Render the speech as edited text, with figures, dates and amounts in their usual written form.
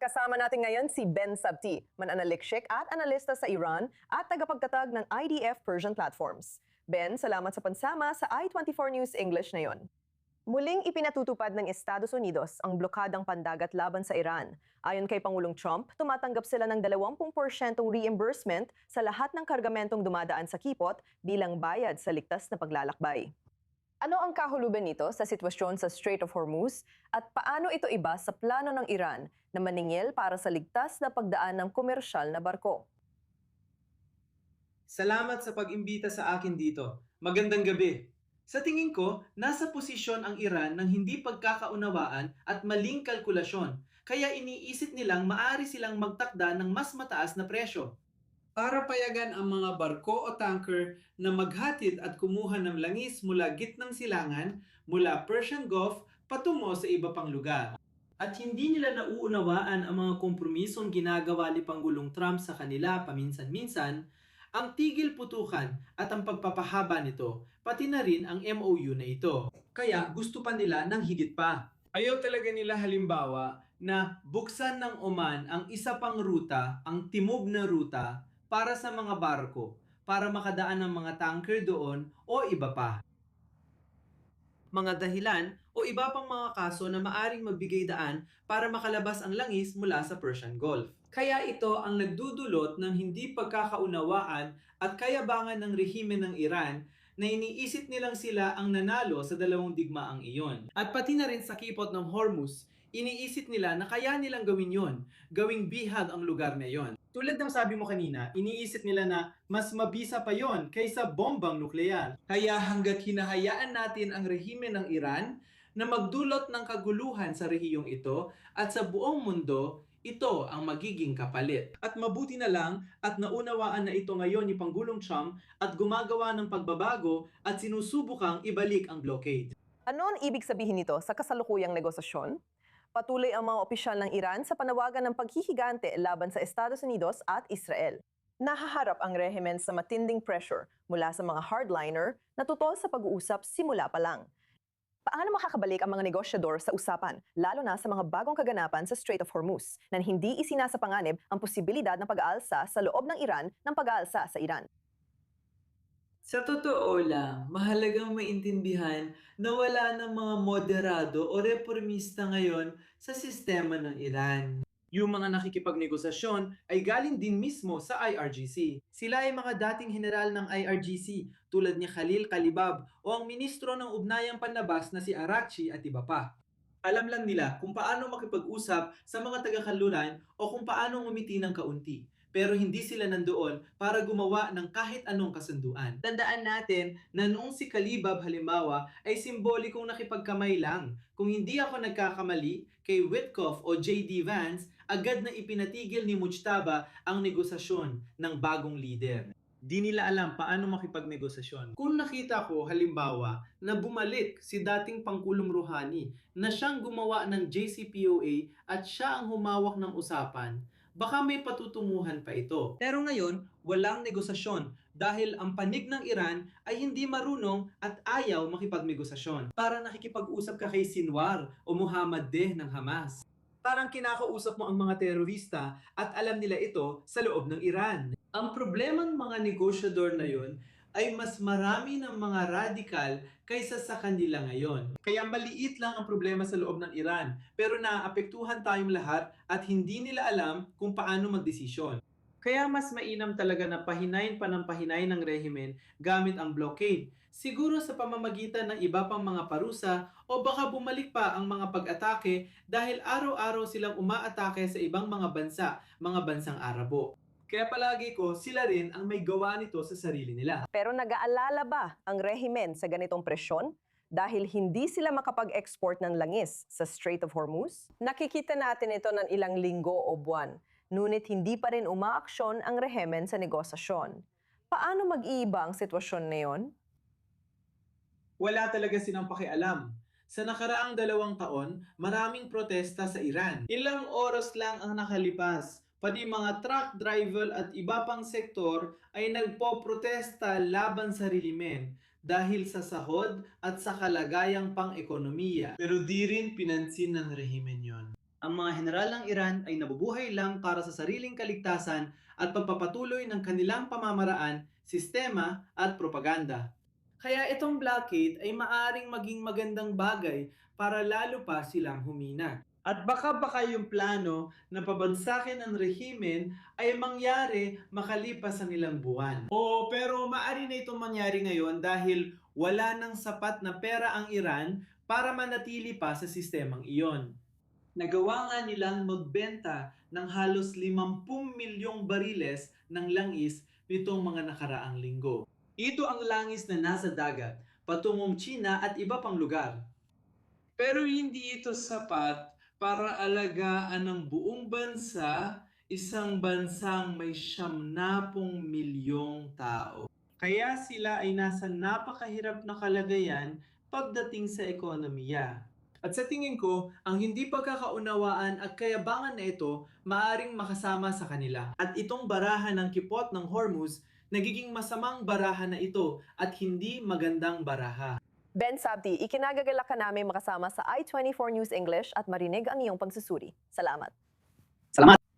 Kasama natin ngayon si Ben Sabti, mananaliksik at analista sa Iran at tagapagtatag ng IDF Persian Platforms. Ben, salamat sa pansama sa I24 News English ngayon. Muling ipinatutupad ng Estados Unidos ang blokadang pandagat laban sa Iran. Ayon kay Pangulong Trump, tumatanggap sila ng 20% reimbursement sa lahat ng kargamentong dumadaan sa Kipot bilang bayad sa ligtas na paglalakbay. Ano ang kahulugan nito sa sitwasyon sa Strait of Hormuz at paano ito iba sa plano ng Iran na maningil para sa ligtas na pagdaan ng komersyal na barko? Salamat sa pag-imbita sa akin dito. Magandang gabi. Sa tingin ko, nasa posisyon ang Iran ng hindi pagkakaunawaan at maling kalkulasyon. Kaya iniisip nilang maaari silang magtakda ng mas mataas na presyo. Para payagan ang mga barko o tanker na maghatid at kumuha ng langis mula gitnang silangan, mula Persian Gulf patungo sa iba pang lugar. At hindi nila nauunawaan ang mga kompromisong ginagawa ni Pangulong Trump sa kanila paminsan-minsan, ang tigil putukan at ang pagpapahaba nito, pati na rin ang MOU na ito. Kaya gusto pa nila ng higit pa. Ayaw talaga nila halimbawa na buksan ng Oman ang isa pang ruta, ang timog na ruta, para sa mga barko, para makadaan ng mga tanker doon o iba pa. Mga dahilan o iba pang mga kaso na maaring magbigay daan para makalabas ang langis mula sa Persian Gulf. Kaya ito ang nagdudulot ng hindi pagkakaunawaan at kayabangan ng rehimen ng Iran na iniisip nilang sila ang nanalo sa dalawang digmaang iyon. At pati na rin sa kipot ng Hormuz, iniisip nila na kaya nilang gawin yon, gawing bihag ang lugar na yon. Tulad ng sabi mo kanina, iniisip nila na mas mabisa pa yon kaysa bombang nuklear. Kaya hanggat hinahayaan natin ang rehimen ng Iran na magdulot ng kaguluhan sa rehiyong ito at sa buong mundo, ito ang magiging kapalit. At mabuti na lang at naunawaan na ito ngayon ni Pangulong Trump at gumagawa ng pagbabago at sinusubukang ibalik ang blockade. Ano ang ibig sabihin nito sa kasalukuyang negosasyon? Patuloy ang mga opisyal ng Iran sa panawagan ng paghihigante laban sa Estados Unidos at Israel. Nahaharap ang rehimen sa matinding pressure mula sa mga hardliner na tutol sa pag-uusap simula pa lang. Paano makakabalik ang mga negosyador sa usapan, lalo na sa mga bagong kaganapan sa Strait of Hormuz, na hindi isinasapanganib ang posibilidad ng pag-aalsa sa loob ng Iran ng pag-aalsa sa Iran? Sa totoo lang, mahalagang maintindihan na wala ng mga moderado o reformista ngayon sa sistema ng Iran. Yung mga nakikipagnegosasyon ay galing din mismo sa IRGC. Sila ay mga dating general ng IRGC tulad ni Khalil Kalibab o ang ministro ng Ugnayang Panlabas na si Araghchi at iba pa. Alam lang nila kung paano makipag-usap sa mga taga-kanluran o kung paano umiti ng kaunti. Pero hindi sila nandoon para gumawa ng kahit anong kasunduan. Tandaan natin na noong si Kalibab halimbawa ay simbolikong nakipagkamay lang. Kung hindi ako nagkakamali, kay Witkoff o J.D. Vance, agad na ipinatigil ni Mujtaba ang negosasyon ng bagong leader. Di nila alam paano makipagnegosasyon. Kung nakita ko, halimbawa, na bumalik si dating Pangulong Rouhani na siyang gumawa ng JCPOA at siya ang humawak ng usapan, baka may patutunguhan pa ito. Pero ngayon, walang negosasyon dahil ang panig ng Iran ay hindi marunong at ayaw makipagnegosasyon. Para nakikipag-usap ka kay Sinwar o Muhammad Deh ng Hamas. Parang kinakausap mo ang mga terorista at alam nila ito sa loob ng Iran. Ang problema ng mga negosyador na yon ay mas marami ng mga radikal kaysa sa kanila ngayon. Kaya maliit lang ang problema sa loob ng Iran, pero naapektuhan tayong lahat at hindi nila alam kung paano magdesisyon. Kaya mas mainam talaga na pahinayin pa ng pahinayin ng rehimen gamit ang blockade. Siguro sa pamamagitan ng iba pang mga parusa o baka bumalik pa ang mga pag-atake dahil araw-araw silang umaatake sa ibang mga bansang Arabo. Kaya palagi ko, sila rin ang may gawa nito sa sarili nila. Pero nag-aalala ba ang rehimen sa ganitong presyon? Dahil hindi sila makapag-export ng langis sa Strait of Hormuz? Nakikita natin ito ng ilang linggo o buwan, ngunit hindi pa rin umaaksyon ang rehimen sa negosasyon. Paano mag-iiba ang sitwasyon na yon? Wala talaga silang pakialam. Sa nakaraang 2 taon, maraming protesta sa Iran. Ilang oras lang ang nakalipas, pati mga truck driver at iba pang sektor ay nagpo-protesta laban sa rehimen dahil sa sahod at sa kalagayang pang-ekonomiya. Pero di rin pinansin ng rehimen yon. Ang mga general ng Iran ay nabubuhay lang para sa sariling kaligtasan at pagpapatuloy ng kanilang pamamaraan, sistema at propaganda. Kaya itong blockade ay maaring maging magandang bagay para lalo pa silang humina. At baka yung plano na pabansakin ang rehimen ay mangyari makalipas ang ilang buwan. Oo, pero maaari na itong mangyari ngayon dahil wala nang sapat na pera ang Iran para manatili pa sa sistemang iyon. Nagawa nga nilang magbenta ng halos 50 milyong bariles ng langis nitong mga nakaraang linggo. Ito ang langis na nasa dagat, patungong China at iba pang lugar. Pero hindi ito sapat para alagaan ng buong bansa, isang bansang may 70 milyong tao. Kaya sila ay nasa napakahirap na kalagayan pagdating sa ekonomiya. At sa tingin ko, ang hindi pagkakaunawaan at kayabangan na ito maaring makasama sa kanila. At itong barahan ng kipot ng Hormuz, nagiging masamang baraha na ito at hindi magandang baraha. Ben Sabti, ikinagagalak ka namin makasama sa I-24 News English at marinig ang iyong pagsusuri. Salamat. Salamat!